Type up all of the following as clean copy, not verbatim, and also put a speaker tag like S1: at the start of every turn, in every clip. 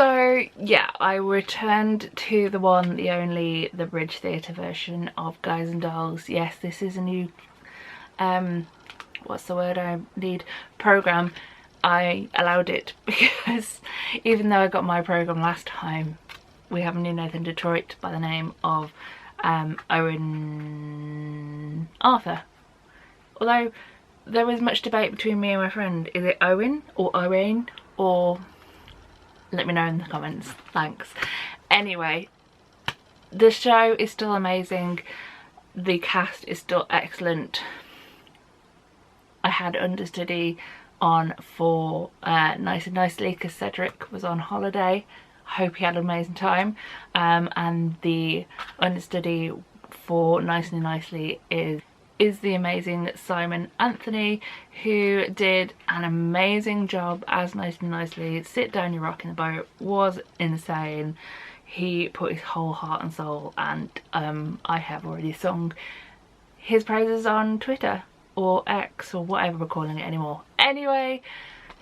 S1: So yeah, I returned to the one, the only, the Bridge Theatre version of Guys and Dolls. Yes, this is a new, what's the word I need, program. I allowed it because even though I got my program last time, we have a new Nathan Detroit by the name of Owen Arthur. Although there was much debate between me and my friend, is it Owen or Owen, or let me know in the comments, thanks. Anyway, the show is still amazing, the cast is still excellent. I had understudy on for Nice and Nicely because Cedric was on holiday. I hope he had an amazing time. And the understudy for Nice and Nicely is the amazing Simon Anthony, who did an amazing job as Nice and Nicely. Sit Down, You're Rocking the Boat was insane. He put his whole heart and soul, and I have already sung his praises on Twitter or X or whatever we're calling it anymore. Anyway,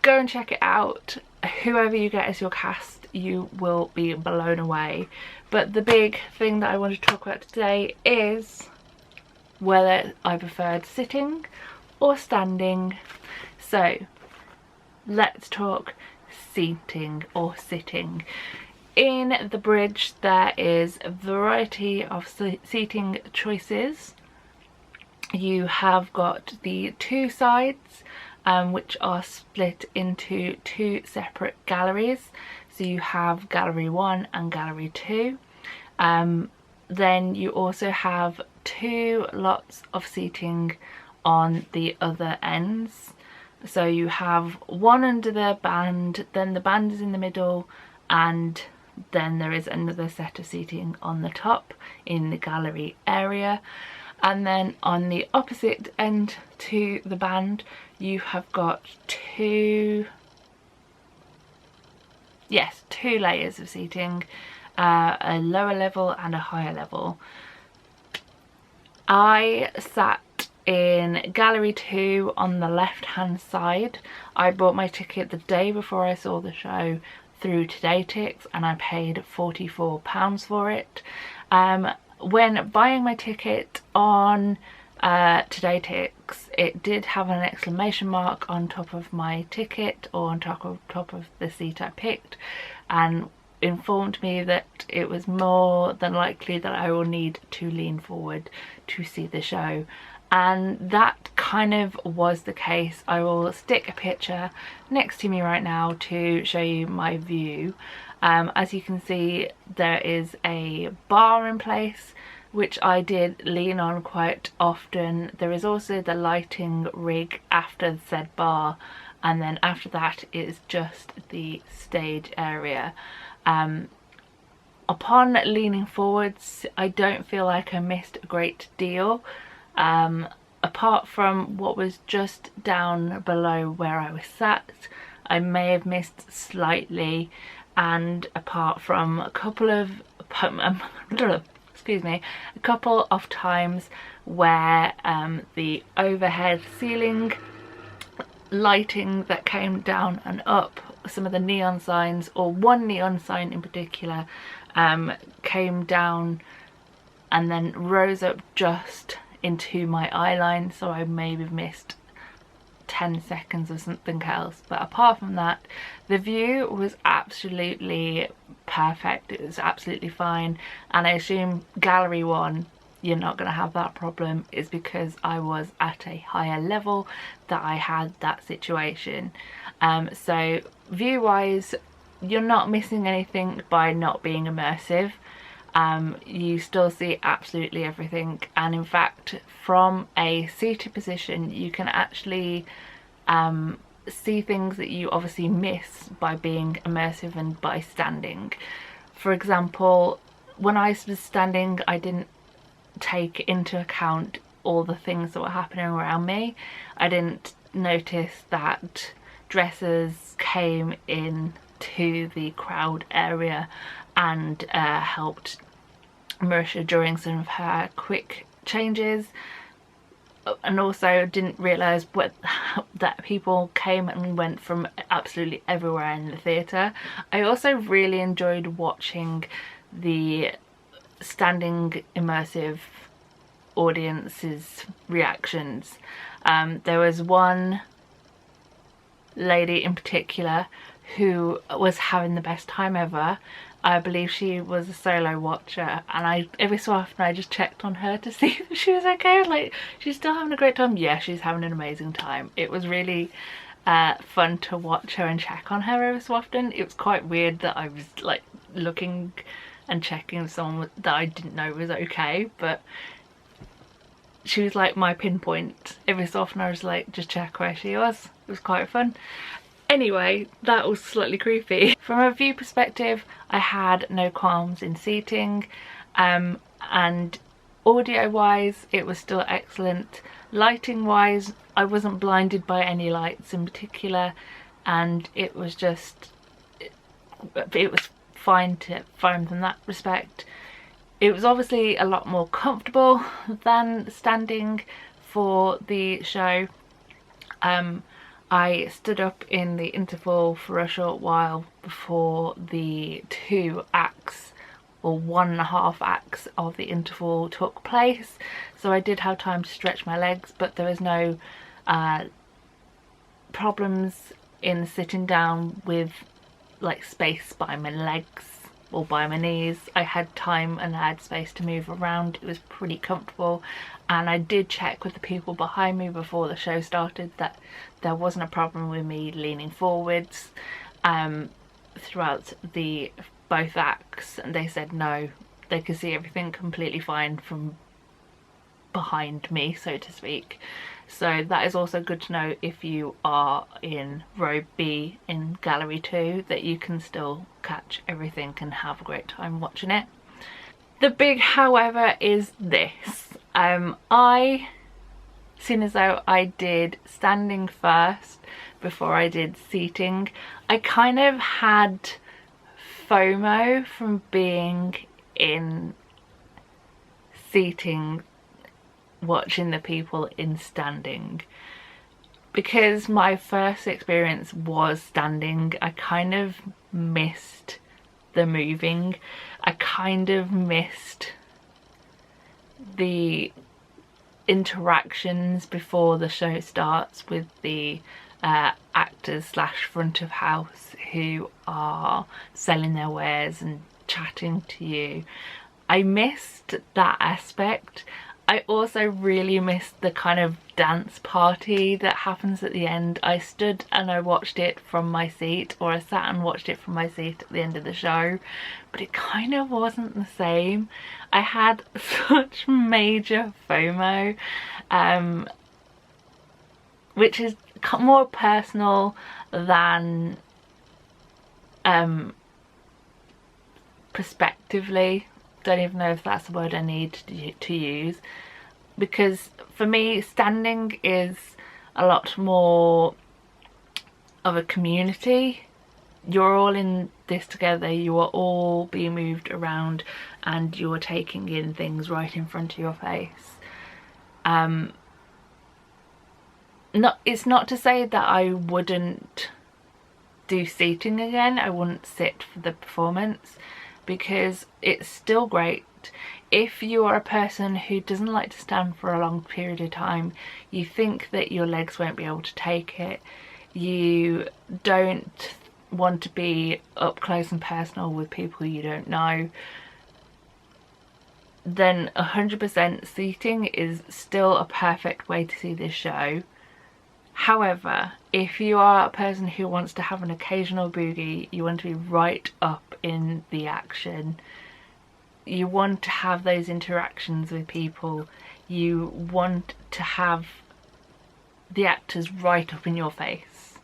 S1: go and check it out. Whoever you get as your cast, you will be blown away. But the big thing that I want to talk about today is whether I preferred sitting or standing. So let's talk seating or sitting. In the Bridge there is a variety of seating choices. You have got the two sides which are split into two separate galleries. So you have gallery 1 and gallery 2. Then you also have two lots of seating on the other ends. So you have one under the band, then the band is in the middle, and then there is another set of seating on the top in the gallery area. And then on the opposite end to the band you have got two layers of seating, a lower level and a higher level. I sat in gallery 2 on the left hand side. I bought my ticket the day before I saw the show through TodayTix and I paid £44 for it. When buying my ticket on TodayTix, it did have an exclamation mark on top of my ticket, or on top of the seat I picked, and informed me that it was more than likely that I will need to lean forward to see the show, and that kind of was the case. I will stick a picture next to me right now to show you my view. As you can see, there is a bar in place which I did lean on quite often. There is also the lighting rig after the said bar, and then after that is just the stage area. Upon leaning forwards, I don't feel like I missed a great deal, apart from what was just down below where I was sat. I may have missed slightly, and apart from a couple of a couple of times where the overhead ceiling lighting that came down and up, some of the neon signs, or one neon sign in particular, came down and then rose up just into my eye line, so I maybe missed 10 seconds of something else. But apart from that, the view was absolutely perfect. It was absolutely fine, and I assume gallery 1 you're not going to have that problem, is because I was at a higher level that I had that situation. So view wise, you're not missing anything by not being immersive. You still see absolutely everything, and in fact from a seated position you can actually see things that you obviously miss by being immersive and by standing. For example, when I was standing, I didn't take into account all the things that were happening around me. I didn't notice that dressers came in to the crowd area and helped Marisha during some of her quick changes. and also didn't realise that people came and went from absolutely everywhere in the theatre. I also really enjoyed watching the standing immersive audience's reactions. There was one lady in particular who was having the best time ever. I believe she was a solo watcher, and every so often I just checked on her to see if she was okay. Like, she's still having a great time. Yeah, she's having an amazing time. It was really fun to watch her and check on her every so often. It was quite weird that I was like looking and checking someone that I didn't know was okay, but she was like my pinpoint. Every so often I was like, just check where she was. It was quite fun. Anyway, that was slightly creepy. From a view perspective, I had no qualms in seating, and audio wise it was still excellent. Lighting wise, I wasn't blinded by any lights in particular, and it was fine from that respect. It was obviously a lot more comfortable than standing for the show. I stood up in the interval for a short while before the 2 acts or 1.5 acts of the interval took place, so I did have time to stretch my legs, but there was no problems in sitting down with like space by my legs or by my knees. I had time and I had space to move around. It was pretty comfortable, and I did check with the people behind me before the show started that there wasn't a problem with me leaning forwards throughout both acts, and they said no, they could see everything completely fine from behind me, so to speak. So that is also good to know if you are in row B in gallery 2, that you can still catch everything and have a great time watching it. The big however is this. Seeing as though I did standing first before I did seating, I kind of had FOMO from being in seating watching the people in standing, because my first experience was standing. I kind of missed the moving. I kind of missed the interactions before the show starts with the actors slash front of house who are selling their wares and chatting to you. I missed that aspect. I also really missed the kind of dance party that happens at the end. I stood and I watched it from my seat, or I sat and watched it from my seat at the end of the show, but it kind of wasn't the same. I had such major FOMO, which is more personal than prospectively. Don't even know if that's the word I need to use, because for me standing is a lot more of a community. You're all in this together, you are all being moved around and you're taking in things right in front of your face. It's not to say that I wouldn't do seating again. I wouldn't sit for the performance, because it's still great. If you are a person who doesn't like to stand for a long period of time, you think that your legs won't be able to take it, you don't want to be up close and personal with people you don't know, then 100% seating is still a perfect way to see this show. However, if you are a person who wants to have an occasional boogie, you want to be right up in the action, you want to have those interactions with people, you want to have the actors right up in your face,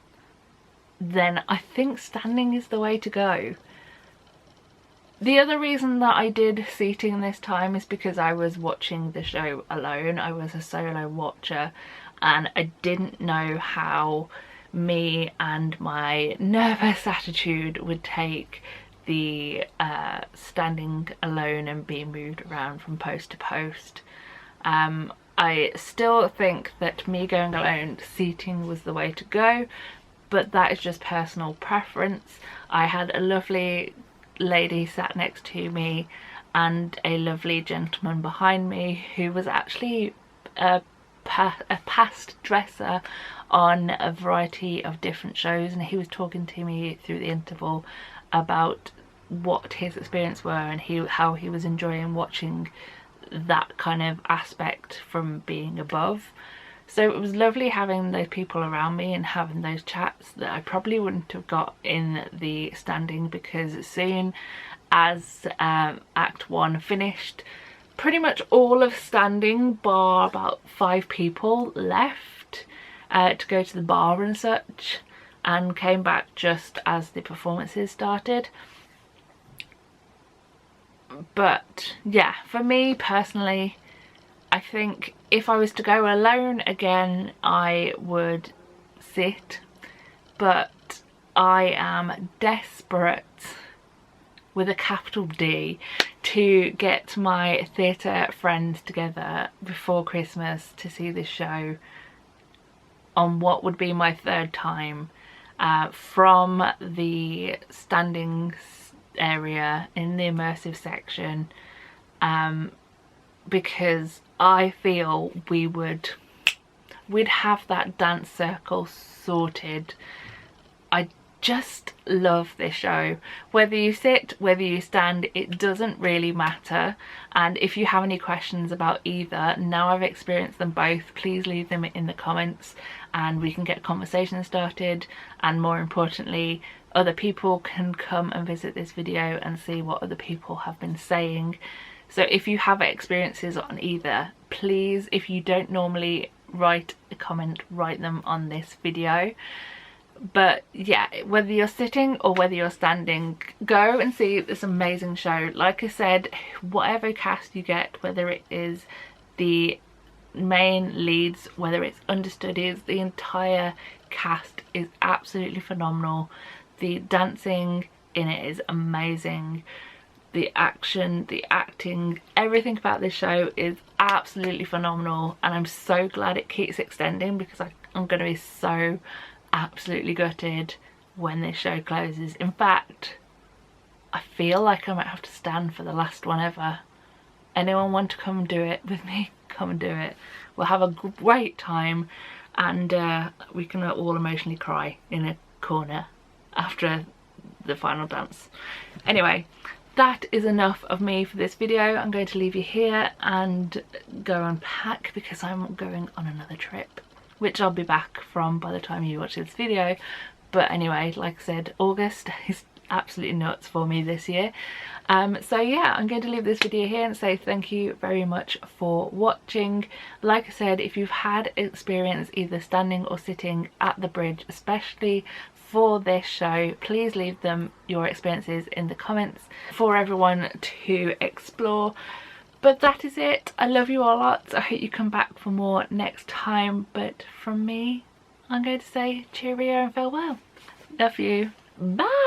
S1: then I think standing is the way to go. The other reason that I did seating this time is because I was watching the show alone. I was a solo watcher, and I didn't know how me and my nervous attitude would take the standing alone and being moved around from post to post. I still think that me going alone, seating was the way to go, but that is just personal preference. I had a lovely lady sat next to me and a lovely gentleman behind me who was actually a past dresser on a variety of different shows, and he was talking to me through the interval about what his experience were and how he was enjoying watching that kind of aspect from being above. So it was lovely having those people around me and having those chats that I probably wouldn't have got in the standing, because as soon as Act 1 finished, pretty much all of standing bar about 5 people left to go to the bar and such, and came back just as the performances started. But yeah, for me personally, I think if I was to go alone again, I would sit, but I am desperate, with a capital D, to get my theatre friends together before Christmas to see this show on what would be my 3rd time, from the standings area in the immersive section, because I feel we'd have that dance circle sorted. I just love this show. Whether you sit, whether you stand, it doesn't really matter. And if you have any questions about either, now I've experienced them both, please leave them in the comments and we can get a conversation started, and more importantly, other people can come and visit this video and see what other people have been saying. So if you have experiences on either, please, if you don't normally write a comment, write them on this video. But yeah, whether you're sitting or whether you're standing, go and see this amazing show. Like I said, whatever cast you get, whether it is the main leads, whether it's understudies, the entire cast is absolutely phenomenal. The dancing in it is amazing. The action, the acting, everything about this show is absolutely phenomenal, and I'm so glad it keeps extending, because I'm going to be so absolutely gutted when this show closes. In fact, I feel like I might have to stand for the last one ever. Anyone want to come and do it with me? Come and do it. We'll have a great time, and we can all emotionally cry in a corner after the final dance. Anyway, that is enough of me for this video. I'm going to leave you here and go unpack, because I'm going on another trip, which I'll be back from by the time you watch this video. But anyway, like I said, August is absolutely nuts for me this year. So yeah, I'm going to leave this video here and say thank you very much for watching. Like I said, if you've had experience either standing or sitting at the bridge, especially for this show, please leave them your experiences in the comments for everyone to explore. But that is it. I love you all lots. I hope you come back for more next time. But from me, I'm going to say cheerio and farewell. Love you. Bye.